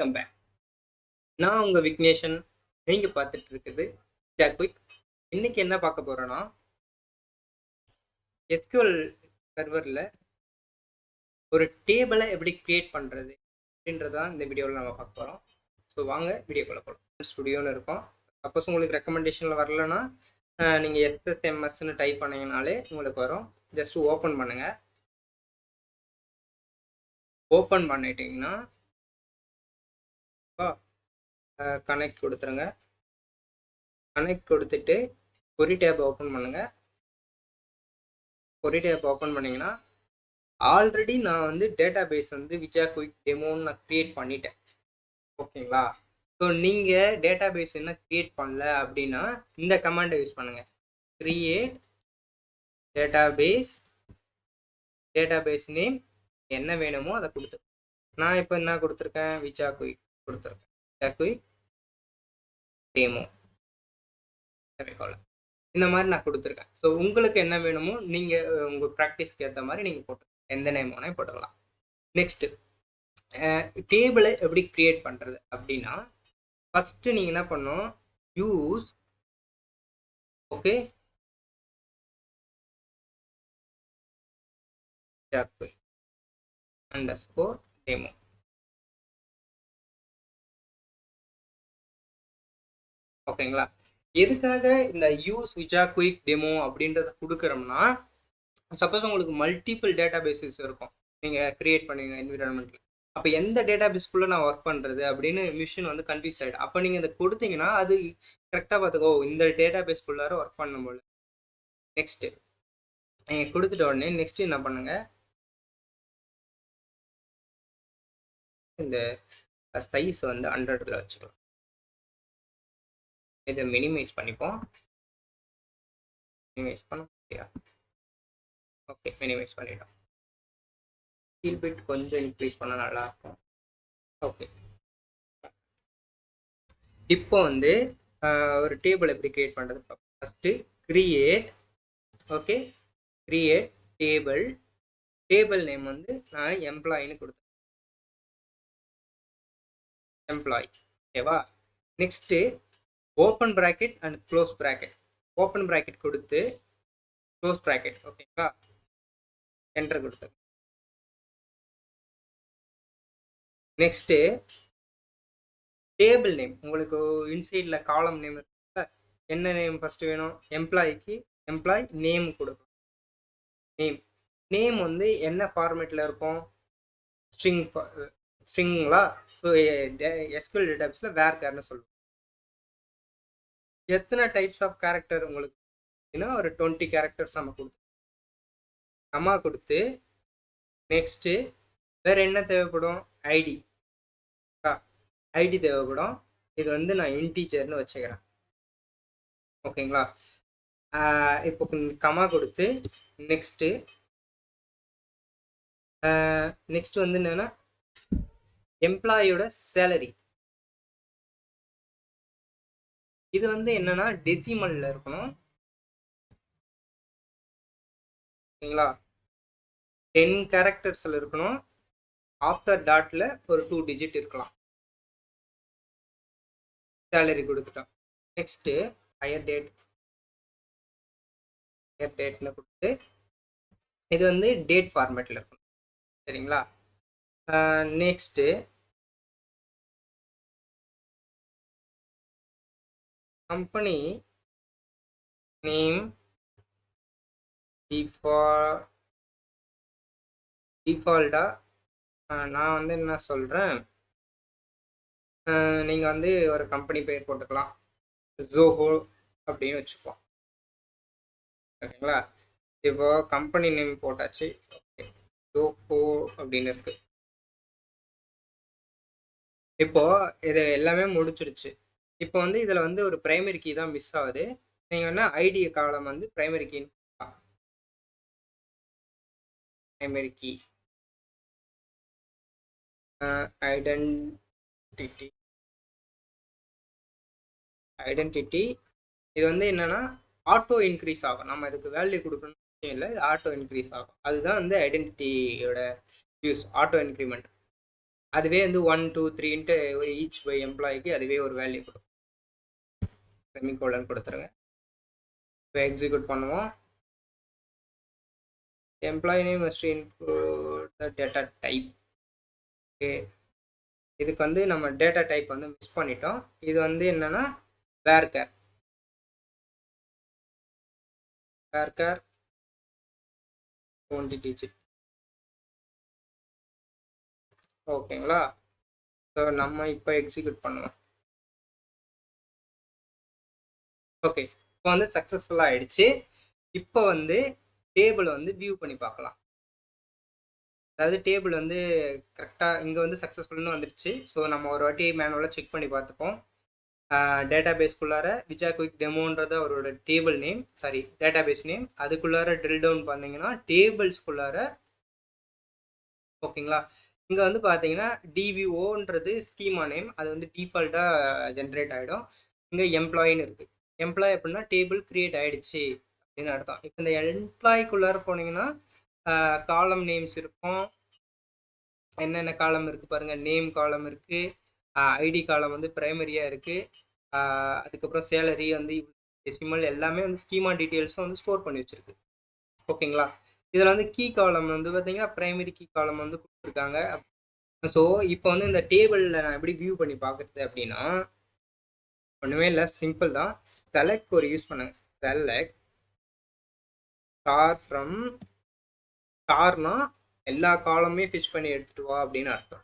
Welcome back. நான் உங்க விக்னேஷன். நீங்க பார்த்துட்டு இருக்குது ஜாக்விக். இன்னைக்கு என்ன பார்க்க போறோம்னா, எஸ்கியூஎல் சர்வர்ல ஒரு டேபிளை எப்படி கிரியேட் பண்றது அப்படின்றதான் இந்த வீடியோவில் நம்ம பார்க்க போறோம். ஸோ வாங்க வீடியோக்குள்ள போகலாம். ஸ்டுடியோன்னு இருக்கும். சப்போஸ் உங்களுக்கு ரெக்கமெண்டேஷன்ல வரலன்னா நீங்க எஸ்எஸ்எம்எஸ்ன்னு டைப் பண்ணீங்கனாலே உங்களுக்கு வரும். ஜஸ்ட் ஓப்பன் பண்ணுங்க. ஓப்பன் பண்ணிட்டீங்கன்னா கனெக்ட் கொடுத்துருங்க. கனெக்ட் கொடுத்துட்டு கொரி டேப் ஓப்பன் பண்ணுங்க. கொரி டேப் ஓப்பன் பண்ணிங்கன்னா ஆல்ரெடி நான் வந்து டேட்டா பேஸ் வந்து விஜாக்விக் டெமோன்னு நான் க்ரியேட் பண்ணிட்டேன். ஓகேங்களா? ஸோ நீங்கள் டேட்டா பேஸ் என்ன க்ரியேட் பண்ணல அப்படின்னா இந்த கமாண்டை யூஸ் பண்ணுங்கள். க்ரியேட் டேட்டா பேஸ் நேம் என்ன வேணுமோ அதை கொடுத்து. நான் இப்போ என்ன கொடுத்துருக்கேன்? விஜாக்விக் கொடுத்துருக்கேன். விஜாக்விக் டெமோ இந்த மாதிரி நான் கொடுத்துருக்கேன். ஸோ உங்களுக்கு என்ன வேணுமோ நீங்கள் உங்கள் ப்ராக்டிஸ்க்கு ஏற்ற மாதிரி நீங்கள் போட்டு எந்த நேம் வேணால் போட்டுக்கலாம். நெக்ஸ்ட்டு டேபிளை எப்படி கிரியேட் பண்ணுறது அப்படின்னா, ஃபஸ்ட்டு நீங்கள் என்ன பண்ணணும், யூஸ் ஓகே அண்டர்ஸ்கோர் டெமோ. ஓகேங்களா? எதுக்காக இந்த யூஸ் விஜாக்விக் டெமோ அப்படின்றத கொடுக்குறோம்னா, சப்போஸ் உங்களுக்கு மல்டிபிள் டேட்டா பேஸஸ் இருக்கும் நீங்கள் கிரியேட் பண்ணுவீங்க என்விரான்மெண்ட்டில். அப்போ எந்த டேட்டா பேஸ்க்குள்ளே நான் ஒர்க் பண்ணுறது அப்படின்னு மிஷின் வந்து கன்ஃபியூஸ் ஆகிடும். அப்போ நீங்கள் இதை கொடுத்தீங்கன்னா அது கரெக்டாக பார்த்துக்கோ, இந்த டேட்டா பேஸ்க்குள்ளார ஒர்க் பண்ணும்போது. நெக்ஸ்ட்டு நீங்கள் கொடுத்துட்ட உடனே நெக்ஸ்ட்டு என்ன பண்ணுங்கள், இந்த சைஸ் வந்து 100ல் வச்சுக்கலாம். இதை மினிமைஸ் பண்ணிப்போம். மினிமைஸ் பண்ண முடியா? ஓகே, மினிமைஸ் பண்ணிட்டோம். ஸ்டீல் பிட் கொஞ்சம் இன்க்ரீஸ் பண்ண நல்லா இருக்கும். ஓகே, இப்போ வந்து ஒரு டேபிள் எப்படி கிரியேட் பண்ணுறது? ஃபஸ்ட்டு கிரியேட் டேபிள் நேம் வந்து நான் எம்ப்ளாயின்னு கொடுத்தேன். எம்ப்ளாயி. ஓகேவா? Next open bracket and close bracket. Open bracket கொடுத்து க்ளோஸ் ப்ராக்கெட். ஓகேங்களா? என்டர் கொடுத்து. நெக்ஸ்ட்டு டேபிள் நேம், உங்களுக்கு இன்சைடில் காலம் நேம் இருக்குல்ல, என்ன நேம் ஃபஸ்ட்டு வேணும்? எம்ப்ளாய்க்கு எம்ப்ளாய் நேம் கொடுக்கணும். நேம் வந்து என்ன ஃபார்மேட்டில் இருக்கும்? ஸ்ட்ரிங்களா? ஸோ எஸ்கியூஎல் டேட்டாபேஸில் வேர்கார்னு சொல்லுவோம். எத்தனை டைப்ஸ் ஆஃப் கேரக்டர் உங்களுக்கு ஒரு 20 கேரக்டர்ஸ் நம்ம கொடுத்து கமா கொடுத்து. நெக்ஸ்ட்டு வேறு என்ன தேவைப்படும்? ஐடி தேவைப்படும். இது வந்து நான் இன்டீஜர்னு வச்சுக்கிறேன். ஓகேங்களா? இப்போ கமா கொடுத்து நெக்ஸ்ட்டு வந்து என்னென்னா எம்ப்ளாயோட சேலரி. இது வந்து என்னன்னா டெசிமல்ல இருக்கணும். ஓகேங்களா? 10 கேரக்டர்ஸ்ல இருக்கணும். ஆஃப்டர் டாட்ல ஒரு 2 டிஜிட் இருக்கலாம். சேலரி கொடுத்துட்டோம். நெக்ஸ்ட்டு ஹையர் டேட்னு கொடுத்து இது வந்து டேட் ஃபார்மேட்டில் இருக்கணும். சரிங்களா? நெக்ஸ்ட்டு கம்பெனி நேம் டிஃபால்ட்டாக நான் வந்து என்ன சொல்கிறேன், நீங்கள் வந்து ஒரு கம்பெனி பேர் போட்டுக்கலாம். ஜோஹோ அப்படின்னு வச்சுப்போம். ஓகேங்களா? இப்போ கம்பெனி நேம் போட்டாச்சு. ஓகே, ஜோஹோ அப்படின்னு இருக்கு. இப்போ இது எல்லாமே முடிச்சிருச்சு. இப்போ வந்து இதில் வந்து ஒரு பிரைமரி கீ தான் மிஸ் ஆகுது. நீங்கள் என்ன ஐடி காலம் வந்து பிரைமரி கீ ஐடென்டிட்டி. இது வந்து என்னன்னா ஆட்டோ இன்க்ரீஸ் ஆகும். நம்ம இதுக்கு வேல்யூ கொடுக்கணும் இல்லை, ஆட்டோ இன்க்ரீஸ் ஆகும். அதுதான் வந்து ஐடென்டிட்டியோட யூஸ், ஆட்டோ இன்க்ரிமெண்ட். அதுவே வந்து 1 2 3ன்ட்டு ஈச் பை எம்ப்ளாய்க்கு அதுவே ஒரு வேல்யூ கொடுக்கும். செமிகோலன் கொடுத்துருங்க. இப்போ எக்ஸிக்யூட் பண்ணுவோம். Employee name must include the data type. Okay, இதுக்கு வந்து நம்ம டேட்டா டைப் வந்து மிஸ் பண்ணிட்டோம். இது வந்து என்னன்னா வேர்கேர் 20 டிஜிட். ஓகேங்களா? ஸோ நம்ம இப்போ எக்ஸிக்யூட் பண்ணுவோம். ஓகே, இப்போ வந்து சக்ஸஸ்ஃபுல்லாக ஆயிடுச்சு. இப்போ வந்து டேபிள் வந்து வியூ பண்ணி பார்க்கலாம். அதாவது டேபிள் வந்து கரெக்டாக இங்கே வந்து சக்ஸஸ்ஃபுல்னு வந்துடுச்சு. ஸோ நம்ம ஒரு வாட்டி மேனுவலாக செக் பண்ணி பார்த்துப்போம். டேட்டா பேஸ்க்குள்ளார விஜா குயிக் டெமோன்றது அவரோட table name, sorry database name. அதுக்குள்ளார ட்ரில் டவுன் பண்ணிங்கன்னா டேபிள்ஸ்குள்ளார, ஓகேங்களா, இங்கே வந்து பார்த்தீங்கன்னா டிவிஓன்றது ஸ்கீமா நேம், அது வந்து டிஃபால்ட்டாக ஜென்ரேட் ஆகிடும். இங்கே எம்ப்ளாயின்னு இருக்குது. எம்ப்ளாய் அப்படின்னா டேபிள் கிரியேட் ஆகிடுச்சு அப்படின்னு அர்த்தம். இப்போ இந்த எம்ப்ளாய்க்குள்ளார போனீங்கன்னா காலம் நேம்ஸ் இருக்கும். என்னென்ன காலம் இருக்குது பாருங்கள். நேம் காலம் இருக்குது, ஐடி காலம் வந்து ப்ரைமரியாக இருக்குது, அதுக்கப்புறம் சேலரி வந்து டெசிமல் எல்லாமே வந்து ஸ்கீமா டீட்டெயில்ஸும் வந்து ஸ்டோர் பண்ணி வச்சுருக்கு. ஓகேங்களா? இதில் வந்து கீ காலம் வந்து பார்த்தீங்கன்னா ப்ரைமரி கீ காலம் வந்து கொடுத்துருக்காங்க. ஸோ இப்போ வந்து இந்த டேபிளில் நான் எப்படி வியூ பண்ணி பார்க்குறது அப்படின்னா ஒன்றுமே இல்லை, சிம்பிள் தான். செலக்ட் ஒரு யூஸ் பண்ணுங்க. செலக்ட் ஸ்டார் ஃப்ரம், ஸ்டார்னா எல்லா காலமே ஃபிஷ் பண்ணி எடுத்துட்டு வா அப்படின்னு அர்த்தம்.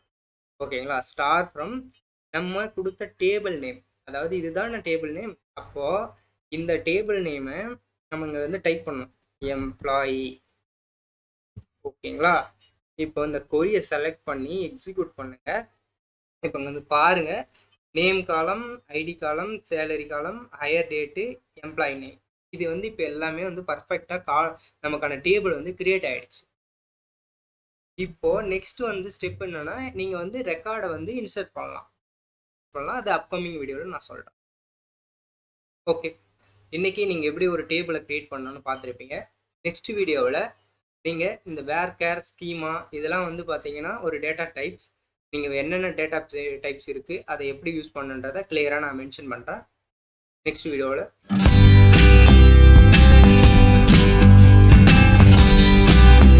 ஓகேங்களா? ஸ்டார் ஃப்ரம் நம்ம கொடுத்த டேபிள் நேம், அதாவது இதுதான் டேபிள் நேம். அப்போது இந்த டேபிள் நேமை நம்ம இங்கே வந்து டைப் பண்ணணும், எம்ப்ளாயி. ஓகேங்களா? இப்போ இந்த கொரியை செலக்ட் பண்ணி எக்ஸிக்யூட் பண்ணுங்க. இப்போ இங்கே வந்து பாருங்க, நேம் காலம், ஐடி காலம், சேலரி காலம், ஹையர் டேட்டு, எம்ப்ளாயி நேம், இது வந்து இப்போ எல்லாமே வந்து பர்ஃபெக்டாக நமக்கான டேபிள் வந்து கிரியேட் ஆகிடுச்சு. இப்போ நெக்ஸ்ட் வந்து ஸ்டெப் என்னன்னா, நீங்கள் வந்து ரெக்கார்டை வந்து இன்சர்ட் பண்ணலாம். அது அப்கமிங் வீடியோவில் நான் சொல்கிறேன். ஓகே, இன்றைக்கி நீங்கள் எப்படி ஒரு டேபிளை க்ரியேட் பண்ணணும்னு பார்த்துருப்பீங்க. நெக்ஸ்ட் வீடியோவில் நீங்கள் இந்த வேர்கேர் ஸ்கீமா இதெல்லாம் வந்து பார்த்தீங்கன்னா ஒரு டேட்டா டைப்ஸ், நீங்கள் என்னென்ன டேட்டா டைப்ஸ் இருக்குது அதை எப்படி யூஸ் பண்ணுன்றதை கிளியராக நான் மென்ஷன் பண்ணுறேன் நெக்ஸ்ட் வீடியோவில்.